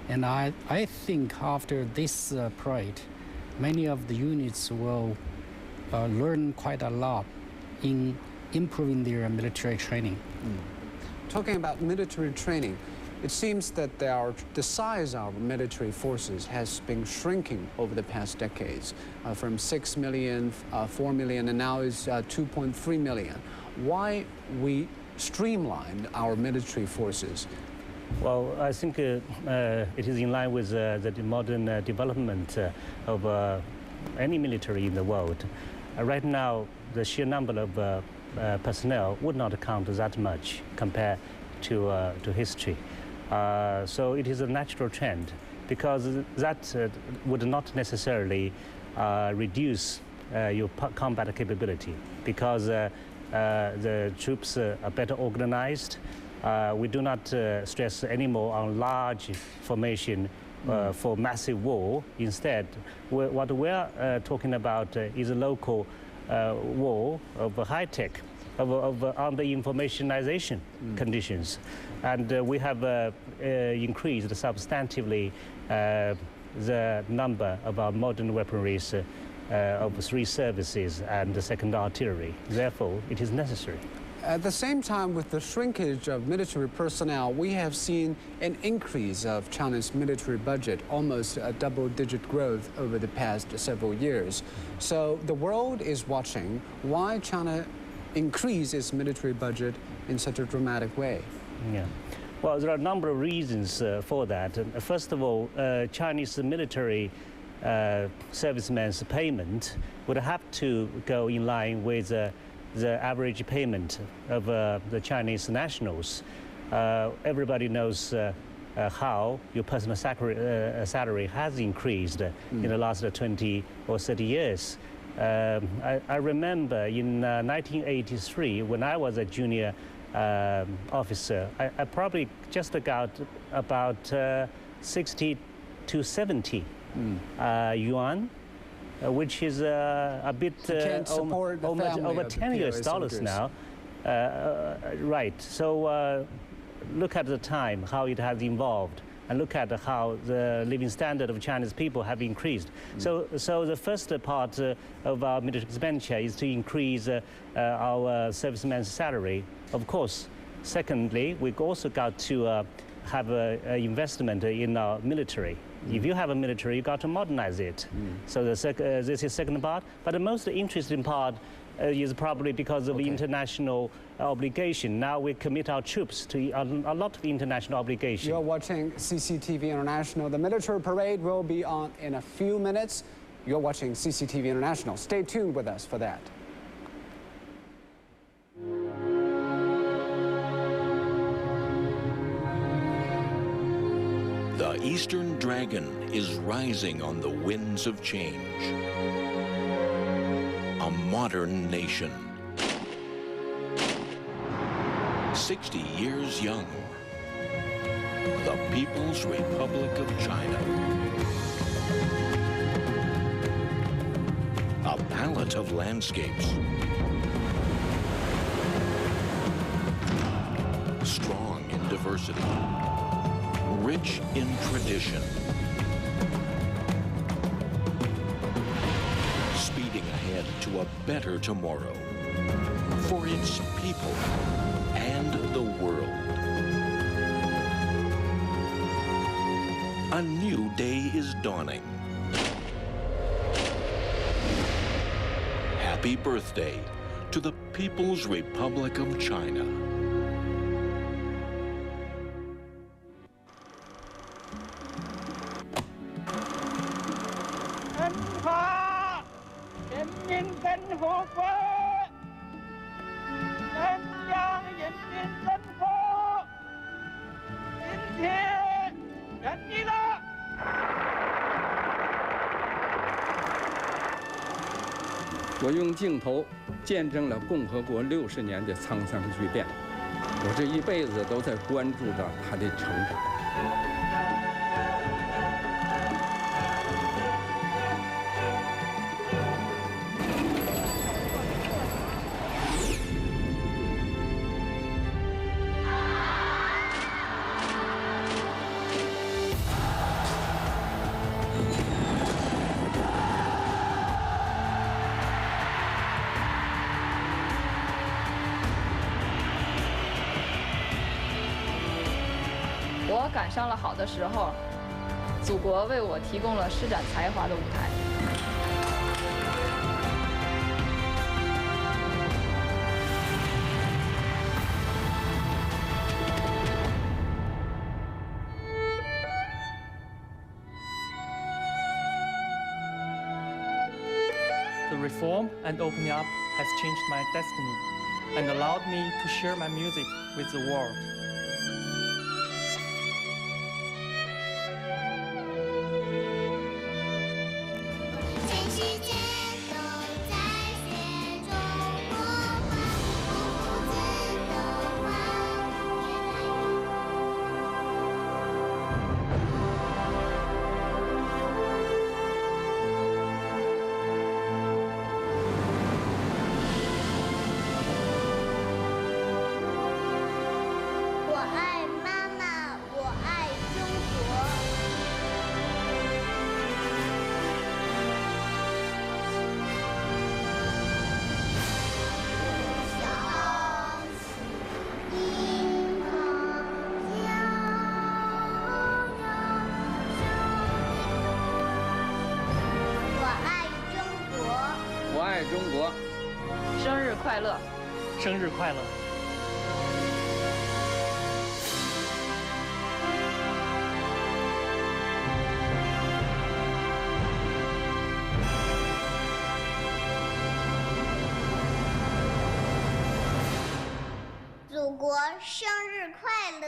And I think after this parade, many of the units will learn quite a lot in improving their military training. Talking about military training, it seems that the size of our military forces has been shrinking over the past decades, from 6 million, 4 million, and now is 2.3 million. Why we streamlined our military forces? Well, I think it is in line with the modern development of any military in the world. Right now, the sheer number of personnel would not count that much compared to history. So it is a natural trend, because that would not necessarily reduce your combat capability, because the troops are better organized. We do not stress anymore on large formation for massive war. Instead, what we're talking about is a local war of high-tech, on the informationization conditions. And we have increased substantively the number of our modern weaponries of 3 services and the 2nd artillery. Therefore, it is necessary. At the same time, with the shrinkage of military personnel, we have seen an increase of China's military budget, almost a double-digit growth over the past several years. So the world is watching why China increase its military budget in such a dramatic way. Yeah. Well, there are a number of reasons for that. First of all, Chinese military servicemen's payment would have to go in line with the average payment of the Chinese nationals. Everybody knows how your personal salary has increased in the last 20 or 30 years. I remember in 1983, when I was a junior officer, I probably just got about 60 to 70 yuan, which is a bit over 10 US dollars now. Right. So look at the time, how it has evolved, and look at how the living standard of Chinese people have increased. So the first part of our military expenditure is to increase our servicemen's salary, of course. Secondly, we also got to have an investment in our military. If you have a military, you got to modernize it. So this is the second part. But the most interesting part is probably because of international obligation. Now we commit our troops to a lot of international obligation. You're watching CCTV International. The military parade will be on in a few minutes. You're watching CCTV International. Stay tuned with us for that. The Eastern Dragon is rising on the winds of change. A modern nation. 60 years young. The People's Republic of China. A palette of landscapes. Strong in diversity. Rich in tradition. Speeding ahead to a better tomorrow for its people and the world. A new day is dawning. Happy birthday to the People's Republic of China.我用镜头见证了共和国60年的沧桑巨变，我这一辈子都在关注着它的成长。上了好的时候，祖国为我提供了施展才华的舞台。The reform and opening up has changed my destiny and allowed me to share my music with the world.中国，生日快乐！生日快乐！祖国生日快乐！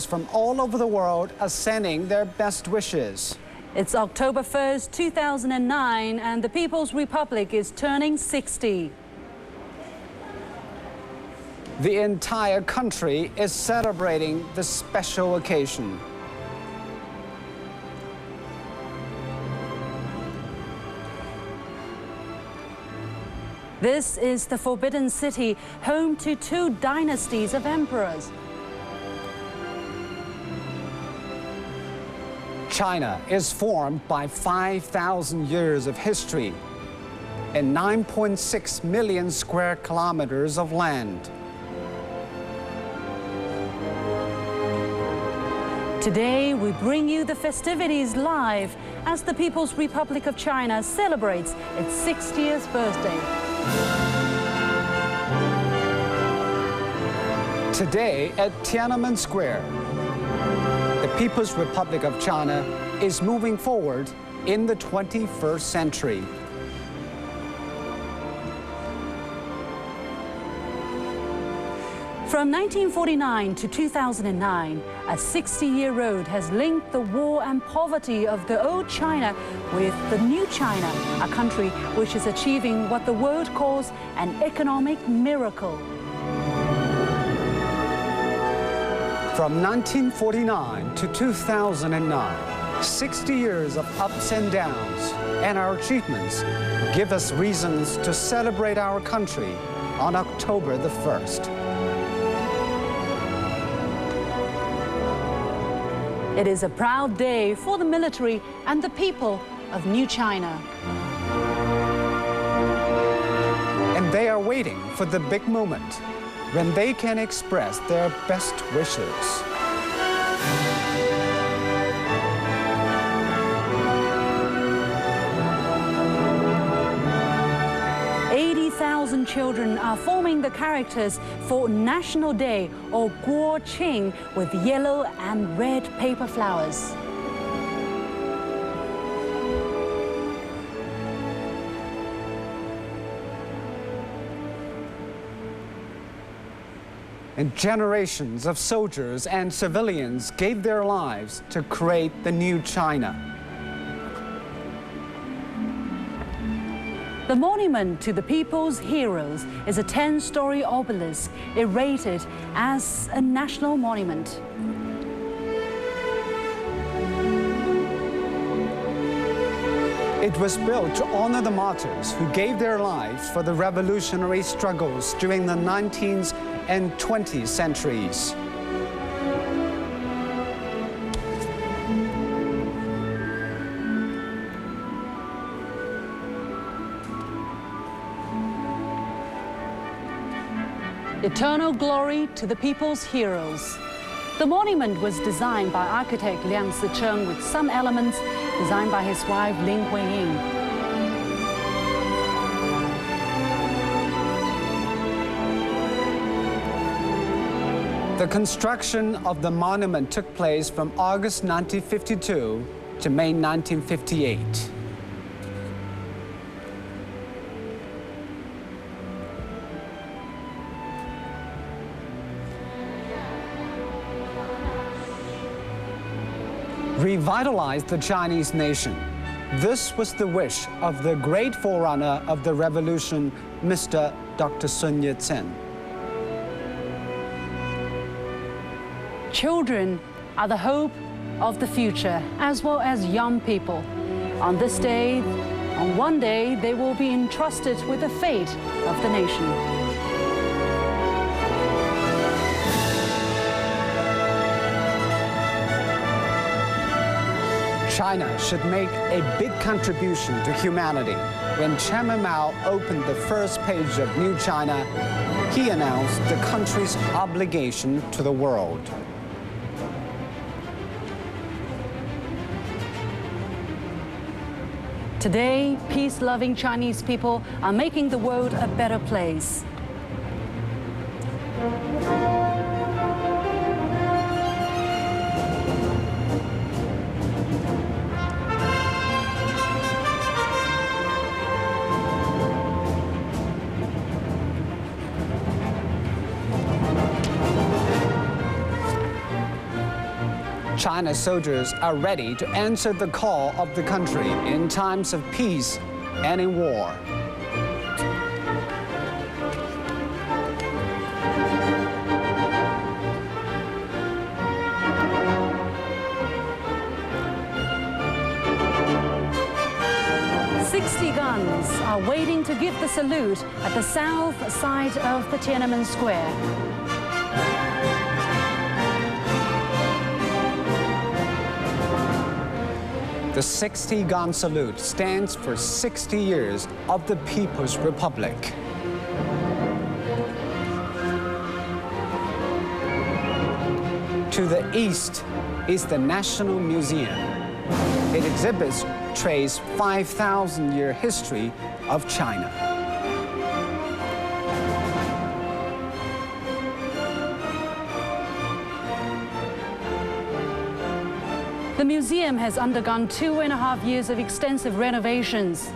From all over the world are sending their best wishes. It's October 1st, 2009, and the People's Republic is turning 60. The entire country is celebrating this special occasion. This is the Forbidden City, home to 2 dynasties of emperors. China is formed by 5,000 years of history and 9.6 million square kilometers of land. Today, we bring you the festivities live as the People's Republic of China celebrates its 60th birthday. Today at Tiananmen Square, the People's Republic of China is moving forward in the 21st century. From 1949 to 2009, a 60-year road has linked the war and poverty of the old China with the new China, a country which is achieving what the world calls an economic miracle. From 1949 to 2009, 60 years of ups and downs, and our achievements give us reasons to celebrate our country on October the 1st. It is a proud day for the military and the people of New China. And they are waiting for the big moment when they can express their best wishes. Children are forming the characters for National Day, or Guo Qing, with yellow and red paper flowers. And generations of soldiers and civilians gave their lives to create the new China. The monument to the people's heroes is a 10-story obelisk rated as a national monument. It was built to honor the martyrs who gave their lives for the revolutionary struggles during the 19th and 20th centuries. Eternal glory to the people's heroes. The monument was designed by architect Liang Sicheng with some elements designed by his wife Lin Huiying. The construction of the monument took place from August 1952 to May 1958. Revitalize the Chinese nation. This was the wish of the great forerunner of the revolution, Mr. Dr. Sun Yat-sen. Children are the hope of the future, as well as young people. On this day, on one day, they will be entrusted with the fate of the nation. China should make a big contribution to humanity. When Chairman Mao opened the first page of New China, he announced the country's obligation to the world. Today, peace-loving Chinese people are making the world a better place. China's soldiers are ready to answer the call of the country in times of peace and in war. Guns are waiting to give the salute at the south side of the Tiananmen Square. The 60-gun salute stands for 60 years of the People's Republic. To the east is the National Museum. It exhibits trace 5,000-year history of China. The museum has undergone 2.5 years of extensive renovations.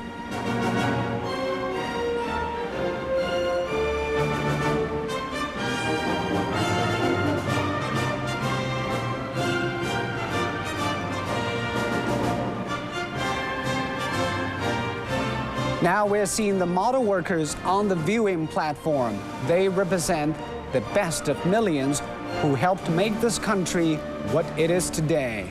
Now we're seeing the model workers on the viewing platform. They represent the best of millions who helped make this country what it is today.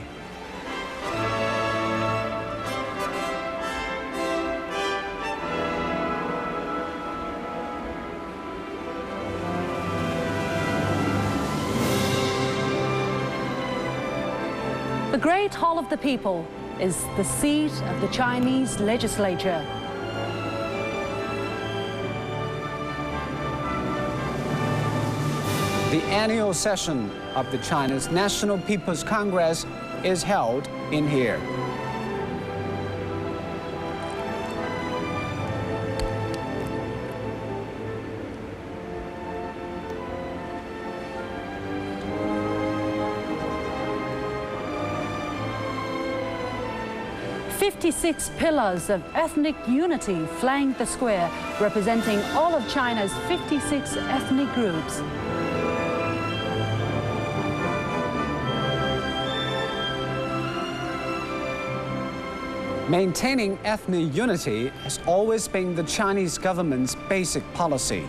The Great Hall of the People is the seat of the Chinese legislature. The annual session of the China's National People's Congress is held in here. "56 pillars of ethnic unity flank the square, representing all of China's 56 ethnic groups. Maintaining ethnic unity has always been the Chinese government's basic policy.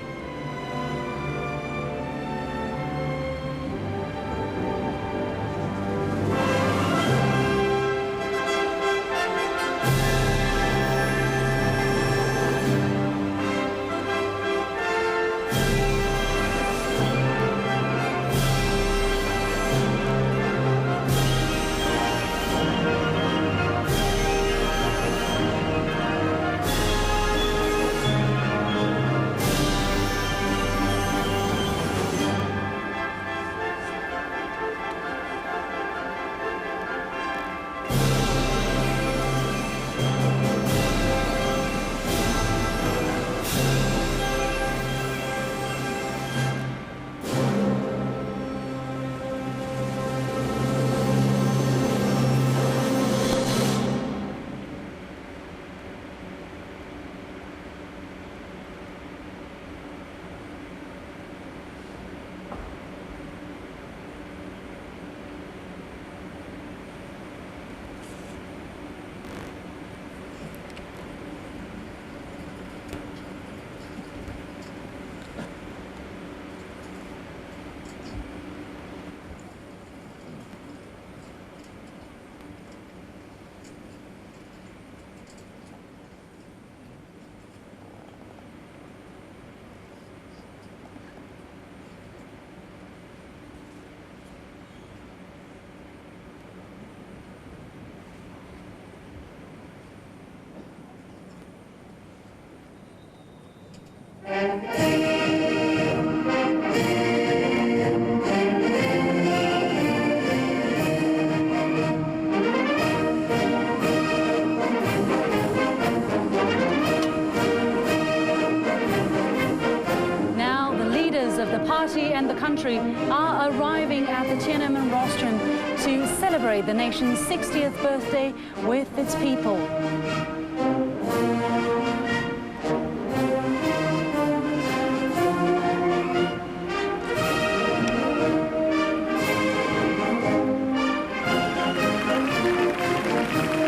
party and the country are arriving at the Tiananmen rostrum to celebrate the nation's 60th birthday with its people.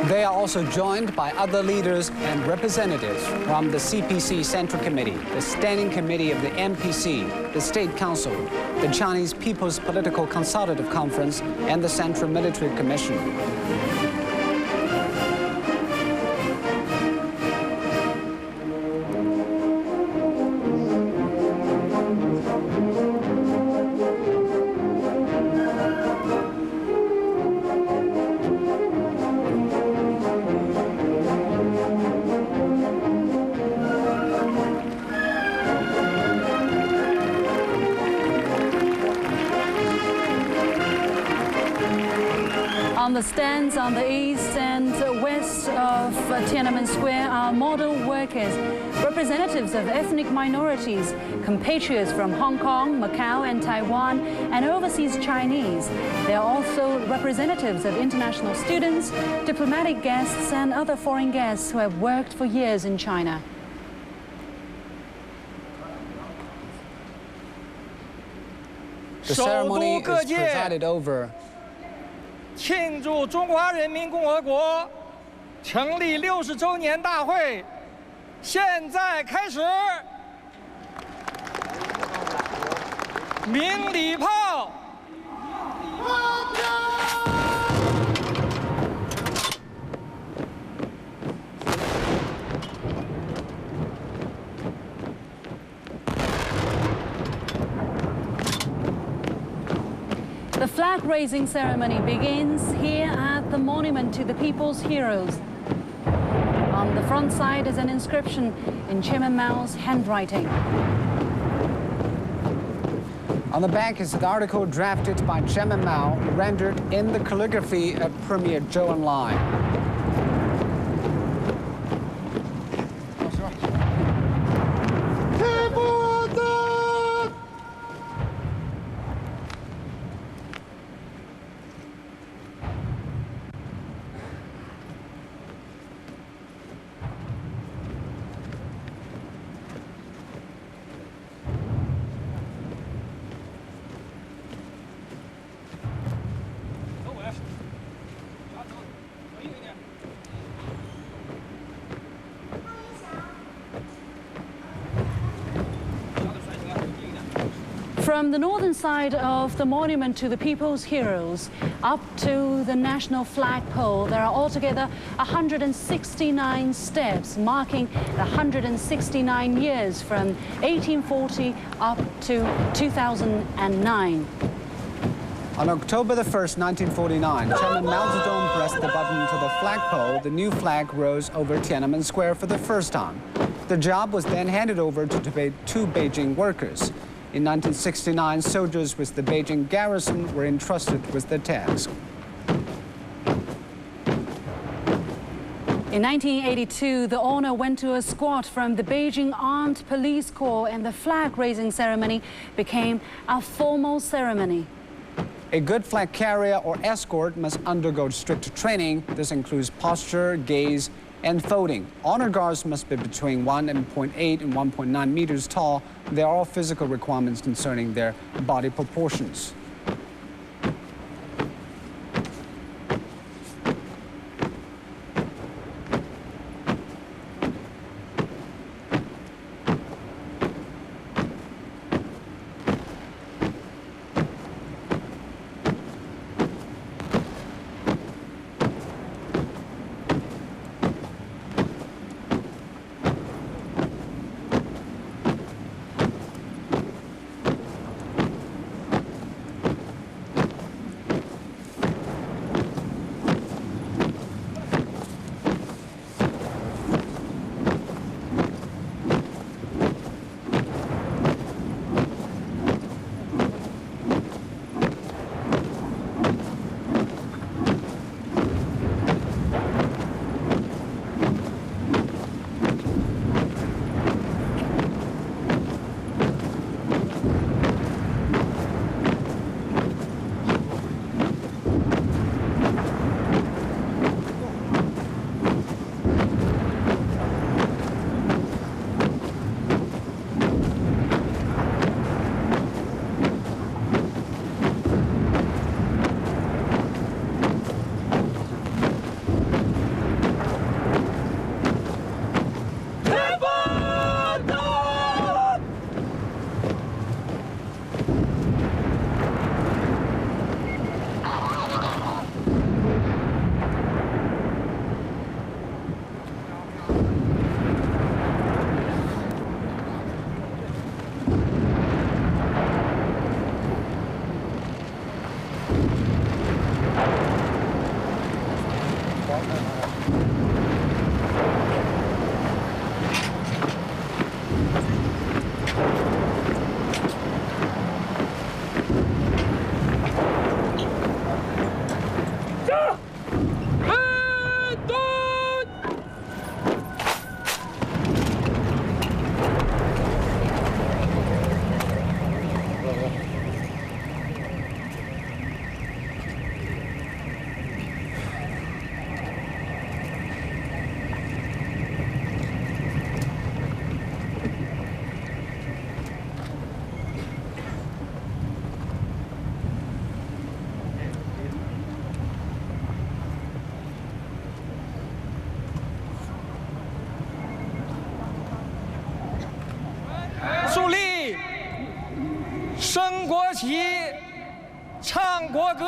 They are also joined by other leaders and representatives from the CPC Central Committee, the Standing Committee of the MPC, the State Council, the Chinese People's Political Consultative Conference, and the Central Military Commission. On the stands on the east and west of Tiananmen Square are model workers, representatives of ethnic minorities, compatriots from Hong Kong, Macau and Taiwan, and overseas Chinese. There are also representatives of international students, diplomatic guests and other foreign guests who have worked for years in China. The ceremony is presided over 庆祝中华人民共和国成立60周年大会现在开始，鸣礼炮。The flag-raising ceremony begins here at the monument to the people's heroes. On the front side is an inscription in Chairman Mao's handwriting. On the back is an article drafted by Chairman Mao, rendered in the calligraphy of Premier Zhou Enlai. From the northern side of the monument to the people's heroes up to the national flagpole, there are altogether 169 steps marking the 169 years from 1840 up to 2009. On October the 1st, 1949, Chairman Mao Zedong pressed the button to the flagpole. The new flag rose over Tiananmen Square for the first time. The job was then handed over to two Beijing workers. In 1969, soldiers with the Beijing garrison were entrusted with the task. In 1982, the honor went to a squad from the Beijing Armed Police Corps, and the flag-raising ceremony became a formal ceremony. A good flag carrier or escort must undergo strict training. This includes posture, gaze, and folding. Honor guards must be between 1.8 and 1.9 meters tall. There are all physical requirements concerning their body proportions. 国歌。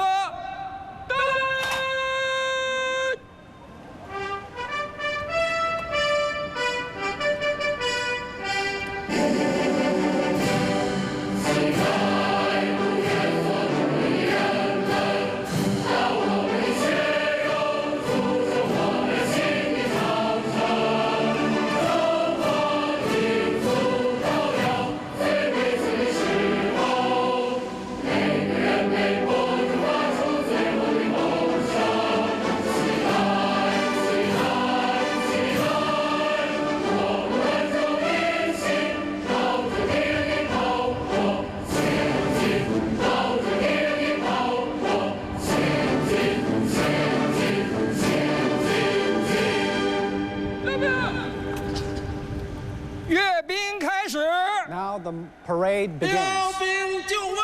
Now the parade begins. 调兵就位。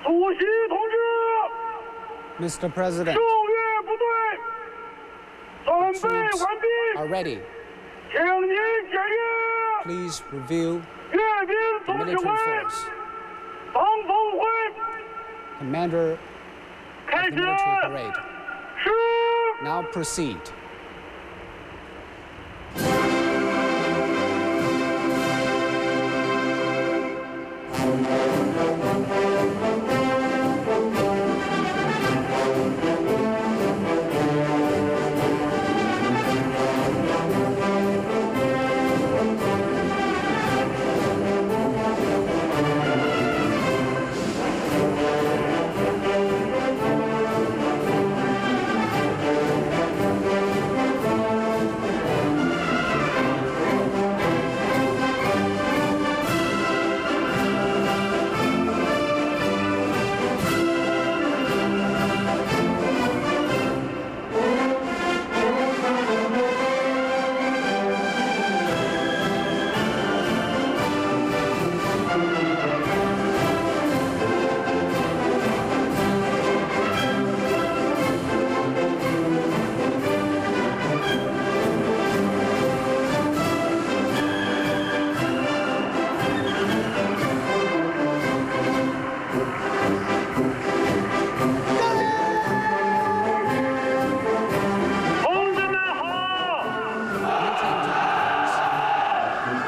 主席同志 Mr. President, 受阅部队准备 troops 完毕， are ready. 请您检阅 Please review 阅兵 the 总指 military 挥 force. 防风会 Commander of 开 the 始 military parade. 是。 Now proceed.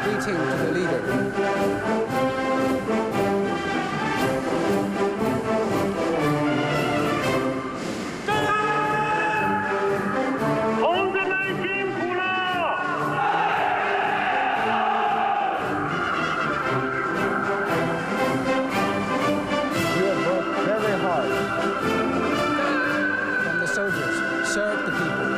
greeting to the leader. Serve the people.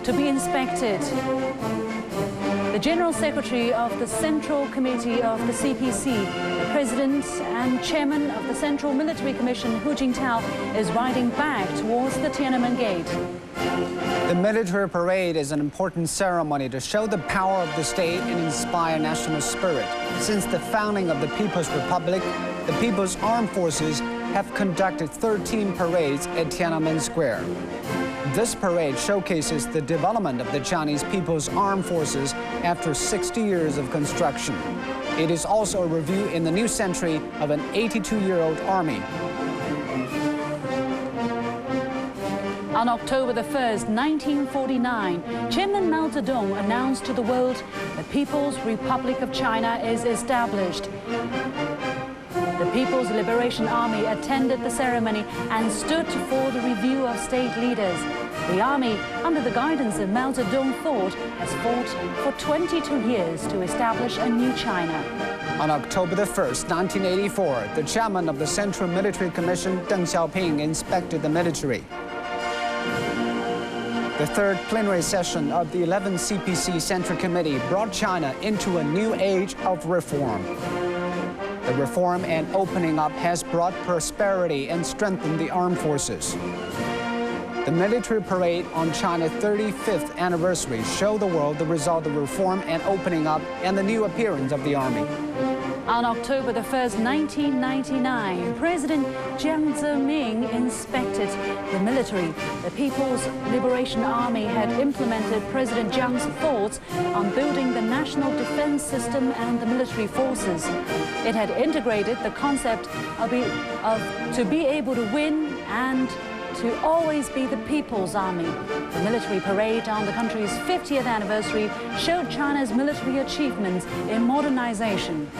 to be inspected. The General Secretary of the Central Committee of the CPC, the President and Chairman of the Central Military Commission, Hu Jintao, is riding back towards the Tiananmen Gate. The military parade is an important ceremony to show the power of the state and inspire national spirit. Since the founding of the People's Republic, the People's Armed Forces have conducted 13 parades at Tiananmen Square. This parade showcases the development of the Chinese People's Armed Forces after 60 years of construction. It is also a review in the new century of an 82-year-old army. On October the 1st, 1949, Chairman Mao Zedong announced to the world the People's Republic of China is established. The People's Liberation Army attended the ceremony and stood for the review of state leaders. The army, under the guidance of Mao Zedong, has fought for 22 years to establish a new China. On October the 1st, 1984, the chairman of the Central Military Commission, Deng Xiaoping, inspected the military. The third plenary session of the 11th CPC Central Committee brought China into a new age of reform. The reform and opening up has brought prosperity and strengthened the armed forces. The military parade on China's 35th anniversary showed the world the result of reform and opening up and the new appearance of the army. On October the 1st, 1999, President Jiang Zemin inspected the military. The People's Liberation Army had implemented President Jiang's thoughts on building the national defense system and the military forces. It had integrated the concept of to be able to win and to always be the people's army. The military parade on the country's 50th anniversary showed China's military achievements in modernization.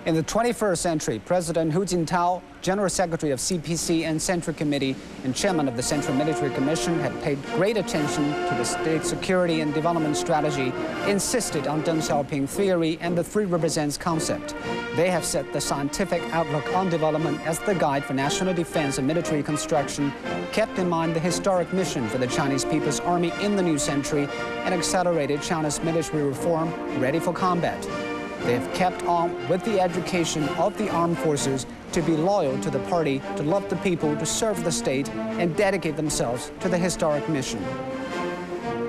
In the 21st century, President Hu Jintao, General Secretary of CPC and Central Committee and Chairman of the Central Military Commission, had paid great attention to the state security and development strategy, insisted on Deng Xiaoping theory and the Three Represents concept. They have set the scientific outlook on development as the guide for national defense and military construction, kept in mind the historic mission for the Chinese People's Army in the new century, and accelerated China's military reform ready for combat. They have kept on with the education of the armed forces to be loyal to the party, to love the people, to serve the state, and dedicate themselves to the historic mission.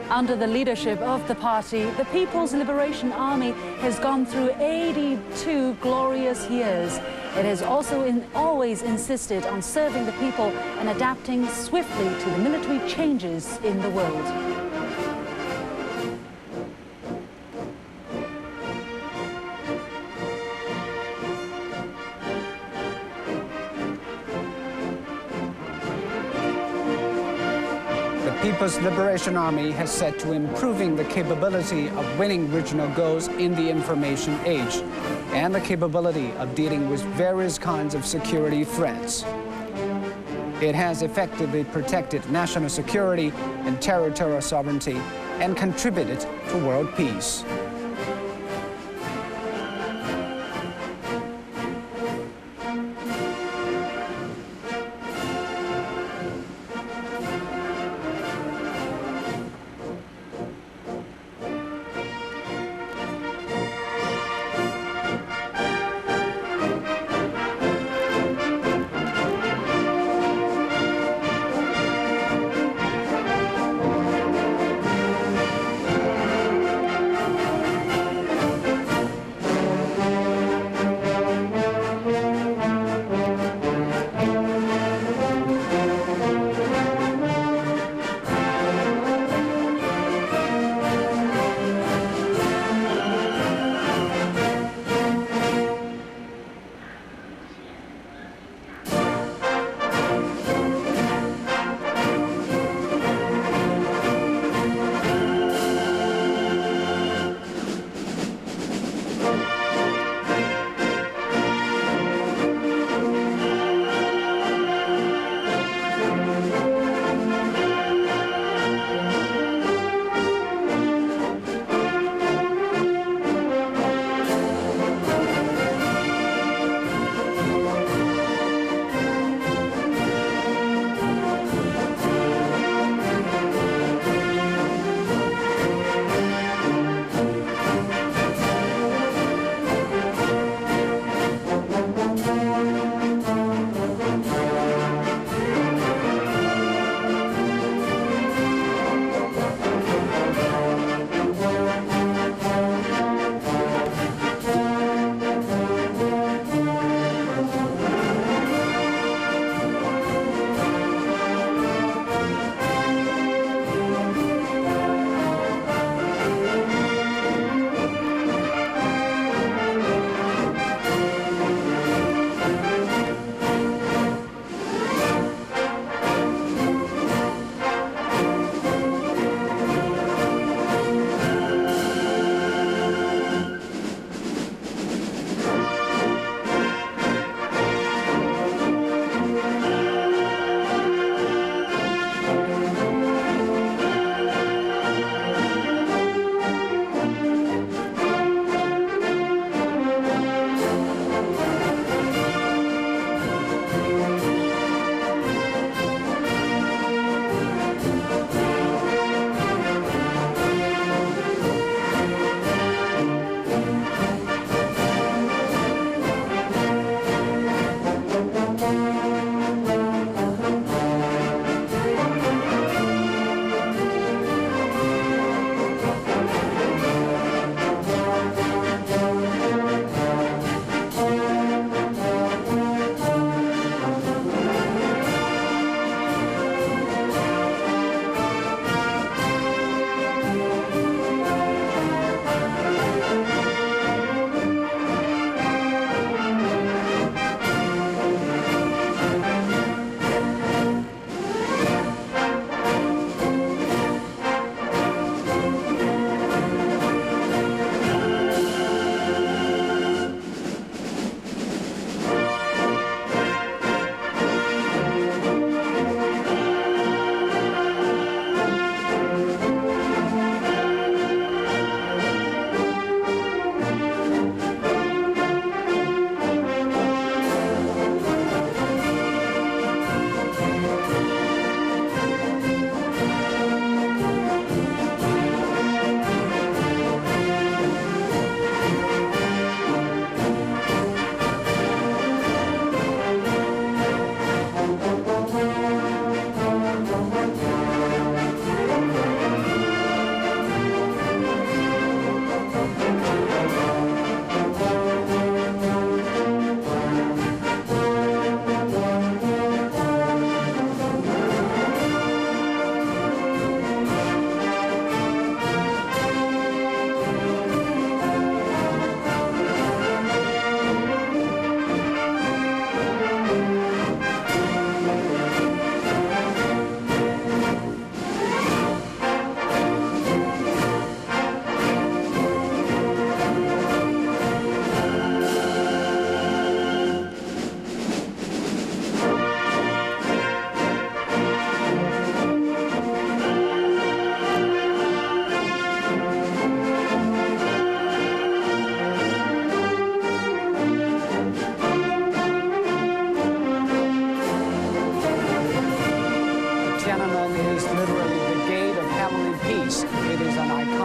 Under the leadership of the party, the People's Liberation Army has gone through 82 glorious years. It has also always insisted on serving the people and adapting swiftly to the military changes in the world. The People's Liberation Army has set to improving the capability of winning regional goals in the information age and the capability of dealing with various kinds of security threats. It has effectively protected national security and territorial sovereignty and contributed to world peace.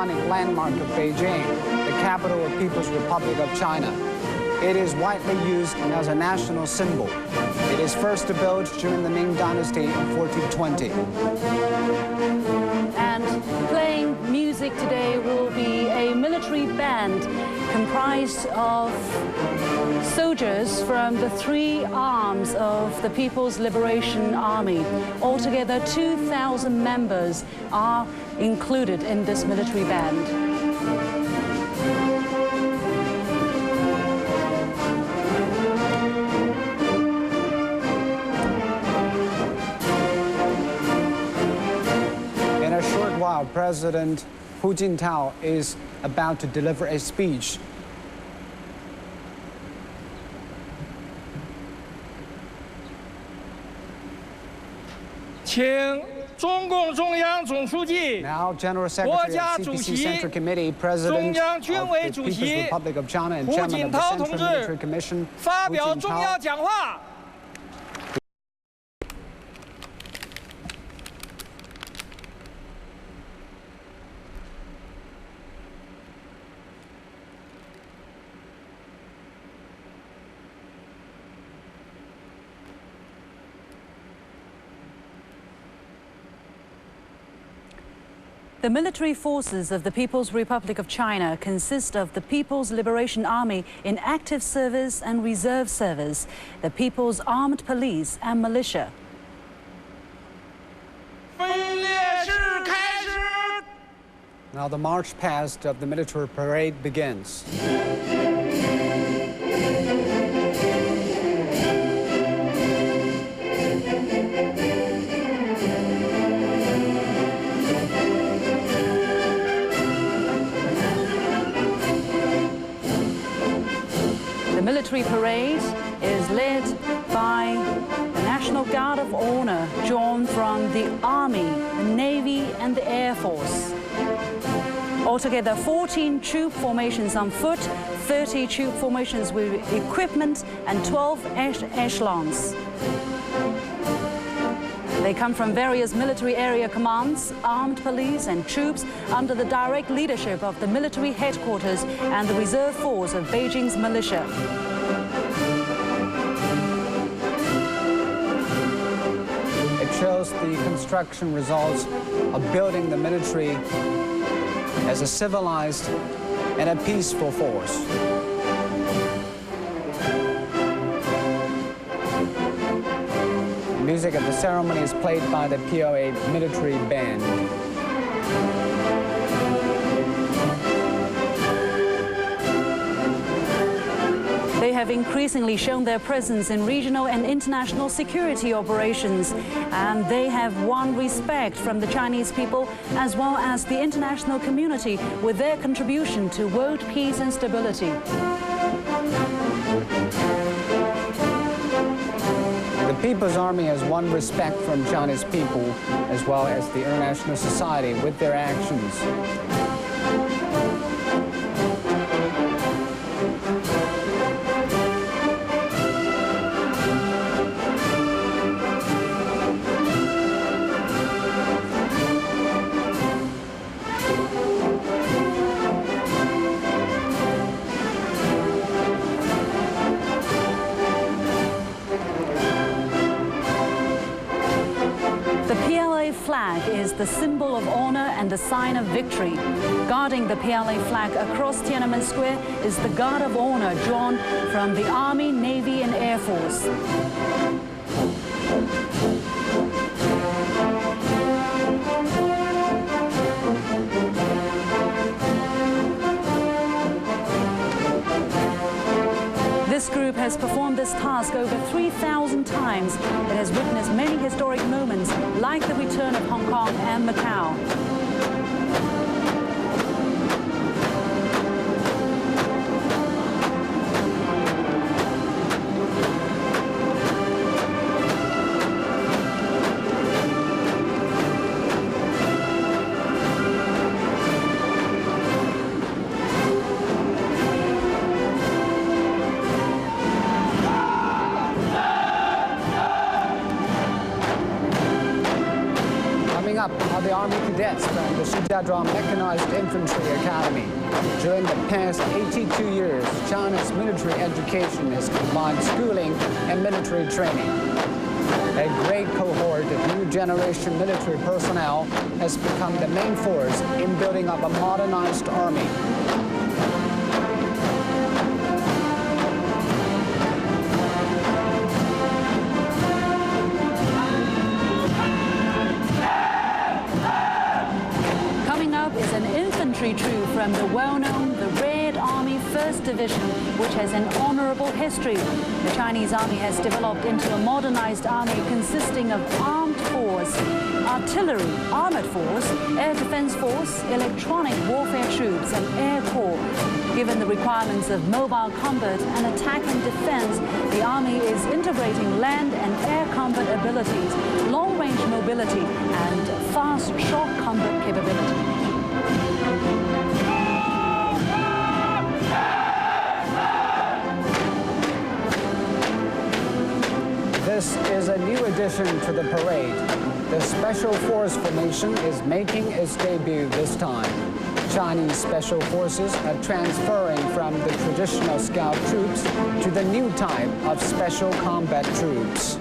iconic landmark of Beijing, the capital of People's Republic of China. It is widely used as a national symbol. It is first built during the Ming Dynasty in 1420. And playing music today will be a military band comprised of soldiers from the three arms of the People's Liberation Army. Altogether, 2,000 members are included in this military band. President Hu Jintao is about to deliver a speech. Now, General Secretary of CPC Central Committee, President of the People's Republic of China and Chairman of the Central Military Commission, Hu Jintao. The military forces of the People's Republic of China consist of the People's Liberation Army in active service and reserve service, the People's Armed Police and Militia. Now the march past of the military parade begins. The military parade is led by the National Guard of Honor, drawn from the Army, the Navy, and the Air Force. Altogether, 14 troop formations on foot, 30 troop formations with equipment, and 12 echelons. They come from various military area commands, armed police and troops under the direct leadership of the military headquarters and the reserve force of Beijing's militia. It shows the construction results of building the military as a civilized and a peaceful force. Music at the ceremony is played by the PLA military band. They have increasingly shown their presence in regional and international security operations, and they have won respect from the Chinese people as well as the international community with their contribution to world peace and stability. The People's Army has won respect from Chinese people as well as the international society with their actions. Is the symbol of honor and the sign of victory. Guarding the PLA flag across Tiananmen Square is the Guard of Honor drawn from the Army, Navy, and Air Force. This group has performed this task over 3,000 times. It has witnessed many historic moments, like the return of Hong Kong and Macau. up are the Army cadets from the Shijiazhuang Mechanized Infantry Academy. During the past 82 years, China's military education has combined schooling and military training. A great cohort of new generation military personnel has become the main force in building up a modernized army. Is an infantry troop from the well-known the Red Army 1st Division, which has an honorable history. The Chinese army has developed into a modernized army consisting of armed force, artillery, armored force, air defense force, electronic warfare troops, and air corps. Given the requirements of mobile combat and attack and defense, the army is integrating land and air combat abilities, long-range mobility, and fast shock combat capabilities. This is a new addition to the parade. The Special Force formation is making its debut this time. Chinese Special Forces are transferring from the traditional scout troops to the new type of special combat troops.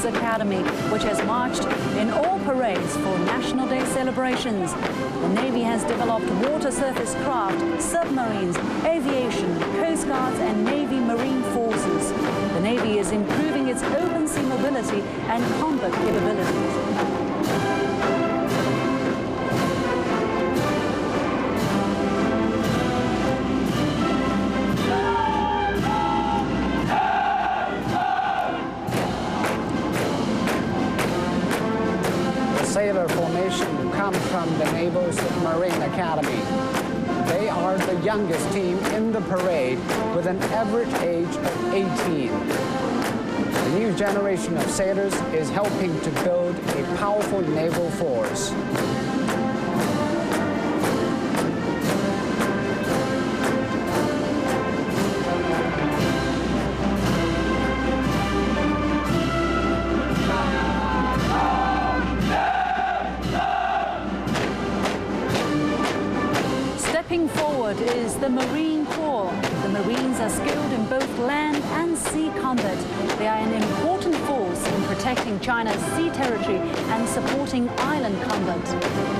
Academy, which has marched in all parades for National Day celebrations. The Navy has developed water surface craft, submarines, aviation, Coast Guards, and Navy Marine Forces. The Navy is improving its open sea mobility and combat capabilities. Sailor formation comes from the Naval Submarine Academy. They are the youngest team in the parade with an average age of 18. The new generation of sailors is helping to build a powerful naval force. Forward is the Marine Corps. The Marines are skilled in both land and sea combat. They are an important force in protecting China's sea territory and supporting island combat.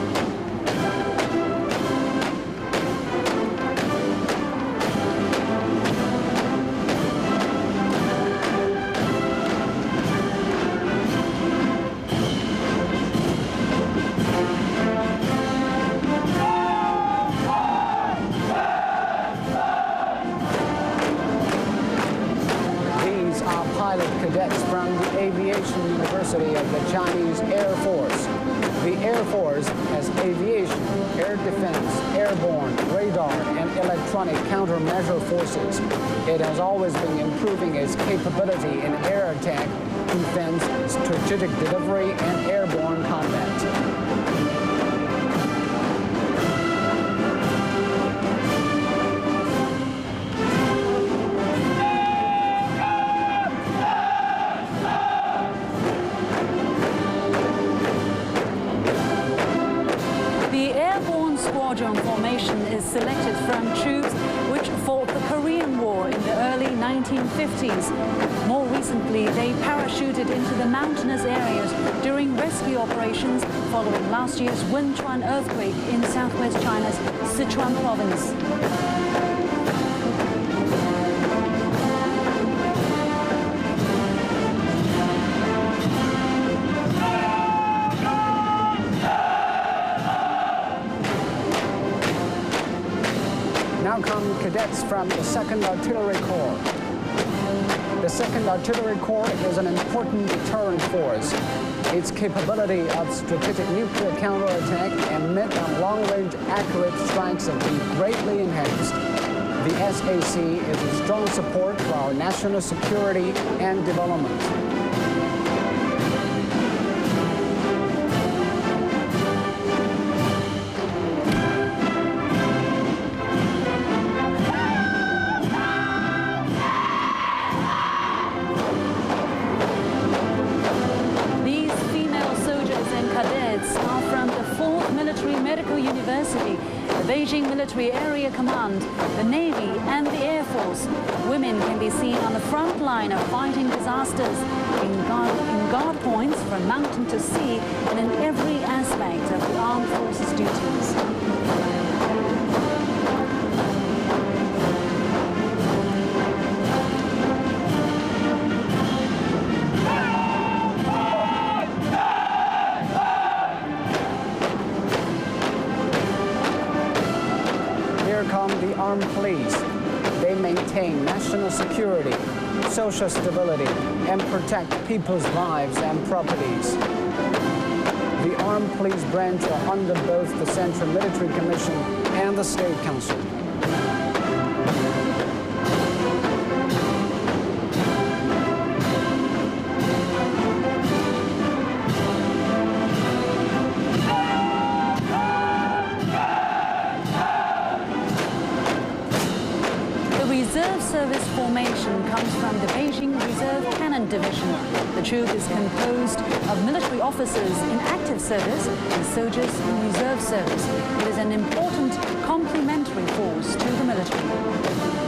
Cadets from the Aviation University of the Chinese Air Force. The Air Force has aviation, air defense, airborne, radar, and electronic countermeasure forces. It has always been improving its capability in air attack, defense, strategic delivery, and airborne combat. Formation is selected from troops which fought the Korean War in the early 1950s. More recently, they parachuted into the mountainous areas during rescue operations following last year's Wenchuan earthquake in southwest China's Sichuan province. Now come cadets from the 2nd Artillery Corps. The 2nd Artillery Corps is an important deterrent force. Its capability of strategic nuclear counterattack and mid- and long-range accurate strikes have been greatly enhanced. The SAC is a strong support for our national security and development. Are from the 4th Military Medical University, the Beijing Military Area Command, the Navy and the Air Force. Women can be seen on the front line of fighting disasters, in guard points from mountain to sea, and in every aspect of the armed forces duties. The armed police. They maintain national security, social stability, and protect people's lives and properties. The armed police branch are under both the Central Military Commission and the State Council. Reserve Service formation comes from the Beijing Reserve Cannon Division. The troop is composed of military officers in active service and soldiers in reserve service. It is an important complementary force to the military.